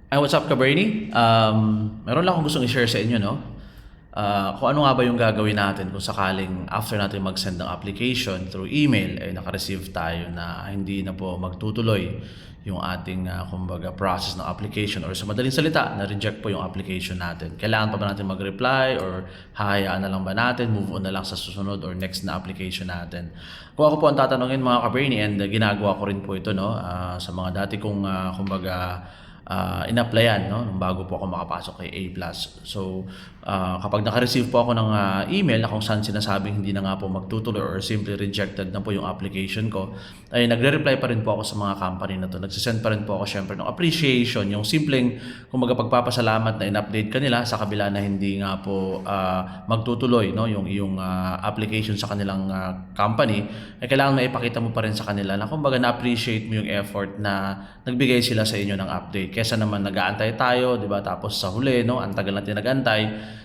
What's up, Kabernie? Meron lang akong gustong i-share sa inyo, no? Kung ano nga ba yung gagawin natin kung sakaling after natin mag-send ng application through email, ay naka-receive tayo na hindi na po magtutuloy yung ating, kumbaga, process ng application, or sa madaling salita, na-reject po yung application natin. Kailangan pa ba natin mag-reply, or hahayaan na lang ba natin, move on na lang sa susunod or next na application natin? Kung ako po ang tatanungin, mga Kabernie, and ginagawa ko rin po ito, no? Sa mga dati kong, kumbaga, in-applyan, no, nung bago po ako makapasok kay A+. So, kapag naka-receive po ako ng email na kung saan sinasabing hindi na nga po magtutuloy or simply rejected na po yung application ko, ay nagre-reply pa rin po ako sa mga company na to. Nagsisend pa rin po ako syempre ng appreciation, yung simpleng kumbaga pagpapasalamat na in-update kanila sa kabila na hindi nga po magtutuloy, no, yung iyong application sa kanilang company, ay kailangan maipakita mo pa rin sa kanila na kumbaga na-appreciate mo yung effort na nagbigay sila sa inyo ng update. Kesa naman nag-aantay tayo, 'di ba? Tapos sa huli, no, ang tagal natin nag-antay,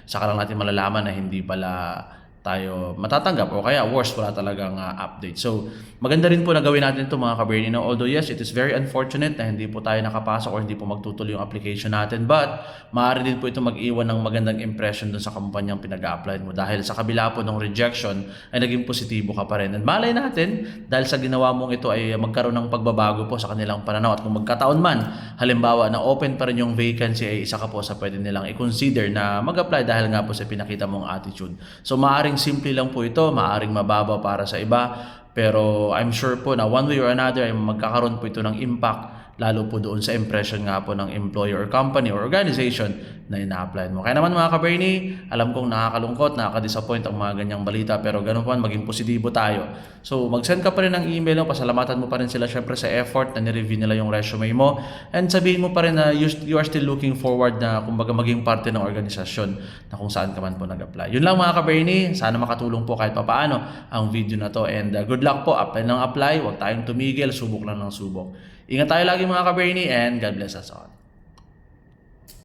saka lang natin malalaman na hindi pala tayo matatanggap o kaya worse, wala talagang update. So, maganda rin po na gawin natin ito, mga Kabernie. No? Although yes, it is very unfortunate na hindi po tayo nakapasok or hindi po magtutuloy yung application natin, but maaari din po ito mag-iwan ng magandang impression dun sa kumpanyang pinag-a-apply mo, dahil sa kabila po ng rejection ay naging positibo ka pa rin. And malay natin, dahil sa ginawa mong ito ay magkaroon ng pagbabago po sa kanilang pananaw, at kung magkataon man, halimbawa na open pa rin yung vacancy, ay isa ka po sa pwede nilang i-consider na mag-apply dahil nga po sa pinakita mong attitude. So maaring simple lang po ito, maaring mababa para sa iba, pero I'm sure po na one way or another ay magkakaroon po ito ng impact, lalo po doon sa impression nga po ng employer or company or organization na ina-apply mo. Kaya naman, mga Kabernie, alam kong nakakalungkot, nakaka-disappoint ang mga ganyang balita, pero ganun pa man, maging positibo tayo. So mag-send ka pa rin ng email, no? Pasalamatan mo pa rin sila syempre sa effort na nireview nila yung resume mo, and sabihin mo pa rin na you are still looking forward na kumbaga maging parte ng organisasyon na kung saan ka man po nag-apply. Yun lang, mga Kabernie, sana makatulong po kahit papaano ang video na to, and good luck po, apply ng apply, huwag tayong tumigil, subok lang ng subok. Ingat tayo lagi, mga Kabernie, and God bless us all.